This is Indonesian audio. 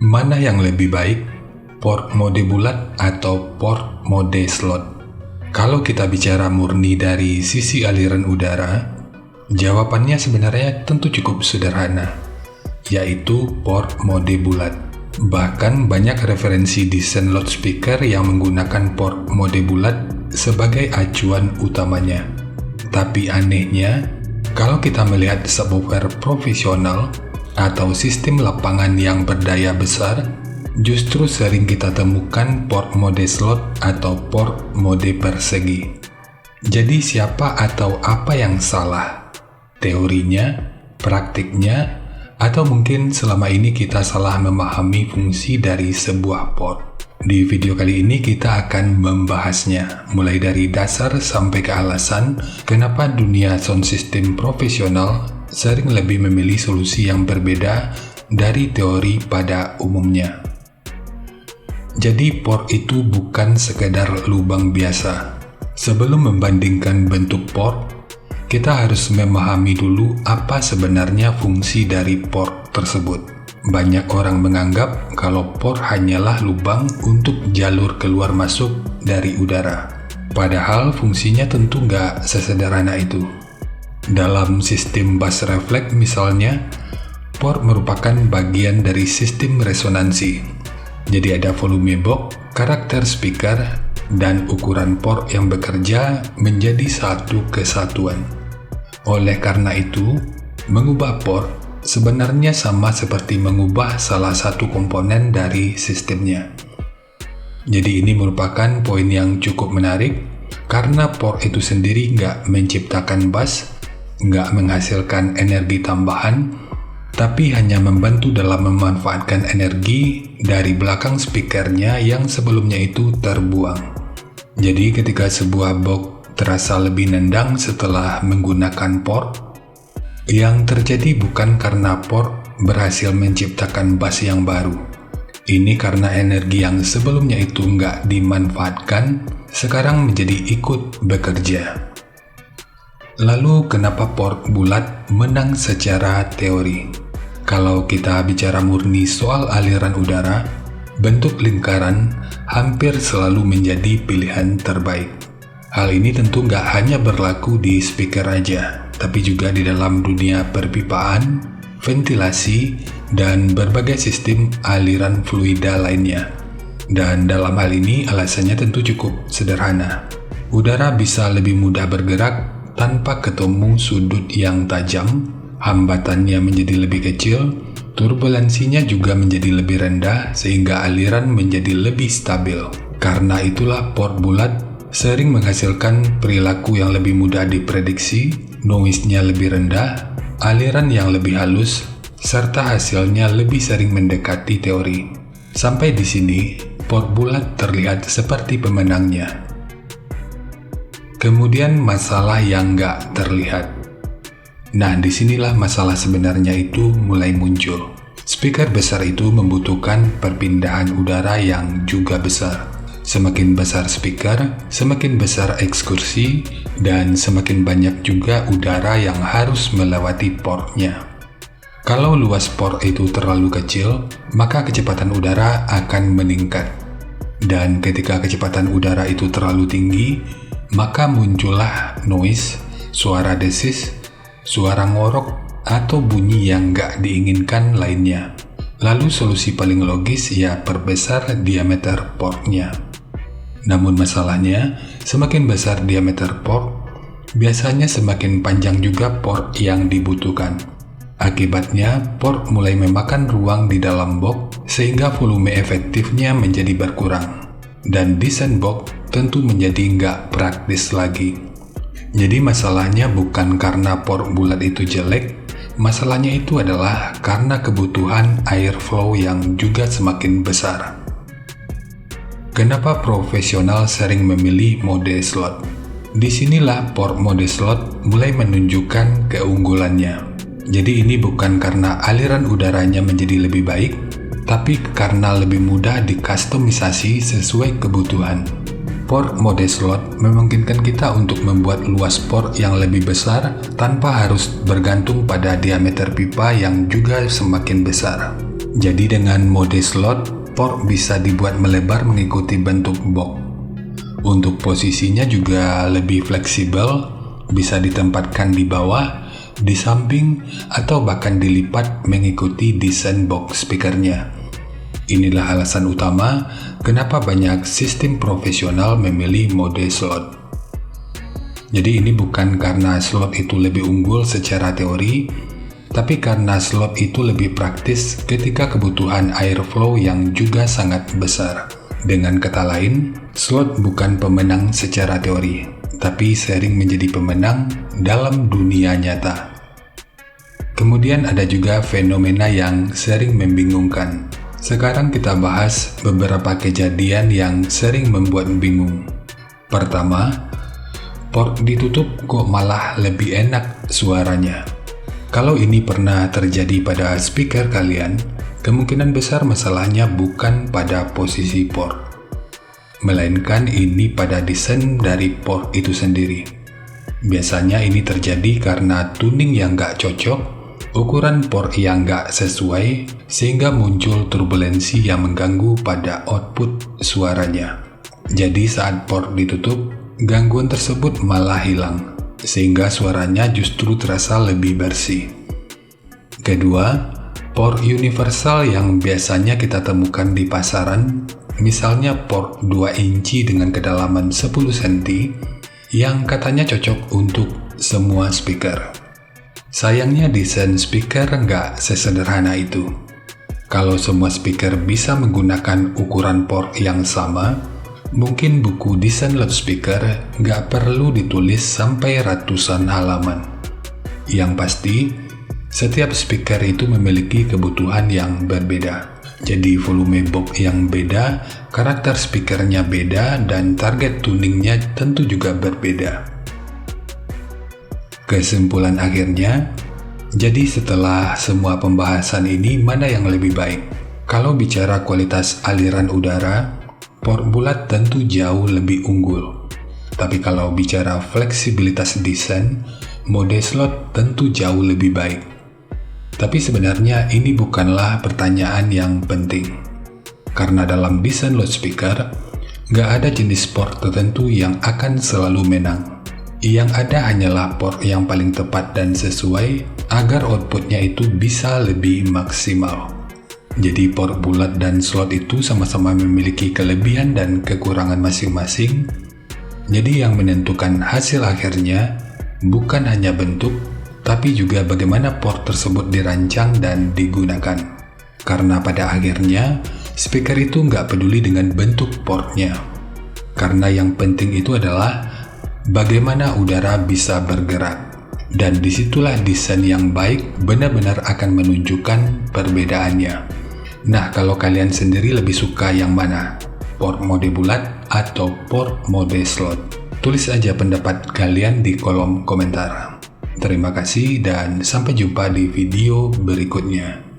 Mana yang lebih baik, port mode bulat atau port mode slot? Kalau kita bicara murni dari sisi aliran udara, jawabannya sebenarnya tentu cukup sederhana, yaitu port mode bulat. Bahkan banyak referensi desain loudspeaker yang menggunakan port mode bulat sebagai acuan utamanya. Tapi anehnya, kalau kita melihat subwoofer profesional atau sistem lapangan yang berdaya besar, justru sering kita temukan port mode slot atau port mode persegi. Jadi siapa atau apa yang salah? Teorinya, praktiknya, atau mungkin selama ini kita salah memahami fungsi dari sebuah port? Di video kali ini kita akan membahasnya, mulai dari dasar sampai ke alasan kenapa dunia sound system profesional sering lebih memilih solusi yang berbeda dari teori pada umumnya. Jadi port itu bukan sekedar lubang biasa. Sebelum membandingkan bentuk port, kita harus memahami dulu apa sebenarnya fungsi dari port tersebut. Banyak orang menganggap kalau port hanyalah lubang untuk jalur keluar masuk dari udara. Padahal fungsinya tentu nggak sesederhana itu. Dalam sistem bass refleks misalnya, port merupakan bagian dari sistem resonansi. Jadi ada volume box, karakter speaker, dan ukuran port yang bekerja menjadi satu kesatuan. Oleh karena itu, mengubah port sebenarnya sama seperti mengubah salah satu komponen dari sistemnya. Jadi ini merupakan poin yang cukup menarik, karena port itu sendiri nggak menciptakan bass, nggak menghasilkan energi tambahan, tapi hanya membantu dalam memanfaatkan energi dari belakang speakernya yang sebelumnya itu terbuang. Jadi ketika sebuah box terasa lebih nendang setelah menggunakan port, yang terjadi bukan karena port berhasil menciptakan bass yang baru. Ini karena energi yang sebelumnya itu nggak dimanfaatkan, sekarang menjadi ikut bekerja. Lalu kenapa port bulat menang secara teori? Kalau kita bicara murni soal aliran udara, bentuk lingkaran hampir selalu menjadi pilihan terbaik. Hal ini tentu nggak hanya berlaku di speaker aja, tapi juga di dalam dunia perpipaan, ventilasi, dan berbagai sistem aliran fluida lainnya. Dan dalam hal ini alasannya tentu cukup sederhana. Udara bisa lebih mudah bergerak tanpa ketemu sudut yang tajam, hambatannya menjadi lebih kecil, turbulensinya juga menjadi lebih rendah sehingga aliran menjadi lebih stabil. Karena itulah port bulat sering menghasilkan perilaku yang lebih mudah diprediksi, noise-nya lebih rendah, aliran yang lebih halus, serta hasilnya lebih sering mendekati teori. Sampai di sini, port bulat terlihat seperti pemenangnya. Kemudian masalah yang nggak terlihat. Nah, disinilah masalah sebenarnya itu mulai muncul. Speaker besar itu membutuhkan perpindahan udara yang juga besar. Semakin besar speaker, semakin besar ekskursi, dan semakin banyak juga udara yang harus melewati portnya. Kalau luas port itu terlalu kecil, maka kecepatan udara akan meningkat. Dan ketika kecepatan udara itu terlalu tinggi, maka muncullah noise, suara desis, suara ngorok, atau bunyi yang nggak diinginkan lainnya. Lalu solusi paling logis ya perbesar diameter portnya. Namun masalahnya, semakin besar diameter port, biasanya semakin panjang juga port yang dibutuhkan. Akibatnya, port mulai memakan ruang di dalam box sehingga volume efektifnya menjadi berkurang. Dan desain box tentu menjadi nggak praktis lagi. Jadi masalahnya bukan karena port bulat itu jelek, masalahnya itu adalah karena kebutuhan airflow yang juga semakin besar. Kenapa profesional sering memilih mode slot? Disinilah port mode slot mulai menunjukkan keunggulannya. Jadi ini bukan karena aliran udaranya menjadi lebih baik, tapi karena lebih mudah dikustomisasi sesuai kebutuhan. Port mode slot memungkinkan kita untuk membuat luas port yang lebih besar tanpa harus bergantung pada diameter pipa yang juga semakin besar. Jadi dengan mode slot, port bisa dibuat melebar mengikuti bentuk box. Untuk posisinya juga lebih fleksibel, bisa ditempatkan di bawah, di samping, atau bahkan dilipat mengikuti desain box speakernya. Inilah alasan utama kenapa banyak sistem profesional memilih mode slot. Jadi ini bukan karena slot itu lebih unggul secara teori, tapi karena slot itu lebih praktis ketika kebutuhan airflow yang juga sangat besar. Dengan kata lain, slot bukan pemenang secara teori, tapi sering menjadi pemenang dalam dunia nyata. Kemudian ada juga fenomena yang sering membingungkan. Sekarang kita bahas beberapa kejadian yang sering membuat bingung. Pertama, port ditutup kok malah lebih enak suaranya. Kalau ini pernah terjadi pada speaker kalian, kemungkinan besar masalahnya bukan pada posisi port, melainkan ini pada desain dari port itu sendiri. Biasanya ini terjadi karena tuning yang nggak cocok, ukuran port yang nggak sesuai, sehingga muncul turbulensi yang mengganggu pada output suaranya. Jadi saat port ditutup, gangguan tersebut malah hilang, sehingga suaranya justru terasa lebih bersih. Kedua, port universal yang biasanya kita temukan di pasaran, misalnya port 2 inci dengan kedalaman 10 cm, yang katanya cocok untuk semua speaker. Sayangnya desain speaker nggak sesederhana itu. Kalau semua speaker bisa menggunakan ukuran port yang sama, mungkin buku desain loudspeaker nggak perlu ditulis sampai ratusan halaman. Yang pasti, setiap speaker itu memiliki kebutuhan yang berbeda. Jadi volume box yang beda, karakter speakernya beda, dan target tuningnya tentu juga berbeda. Kesimpulan akhirnya, jadi setelah semua pembahasan ini, mana yang lebih baik? Kalau bicara kualitas aliran udara, port bulat tentu jauh lebih unggul. Tapi kalau bicara fleksibilitas desain, mode slot tentu jauh lebih baik. Tapi sebenarnya ini bukanlah pertanyaan yang penting. Karena dalam desain loudspeaker, nggak ada jenis port tertentu yang akan selalu menang. Yang ada hanyalah port yang paling tepat dan sesuai agar outputnya itu bisa lebih maksimal. Jadi port bulat dan slot itu sama-sama memiliki kelebihan dan kekurangan masing-masing. Jadi yang menentukan hasil akhirnya bukan hanya bentuk, tapi juga bagaimana port tersebut dirancang dan digunakan. Karena pada akhirnya, speaker itu nggak peduli dengan bentuk portnya. Karena yang penting itu adalah bagaimana udara bisa bergerak. Dan disitulah desain yang baik benar-benar akan menunjukkan perbedaannya. Nah, kalau kalian sendiri lebih suka yang mana? Port mode bulat atau port mode slot? Tulis aja pendapat kalian di kolom komentar. Terima kasih dan sampai jumpa di video berikutnya.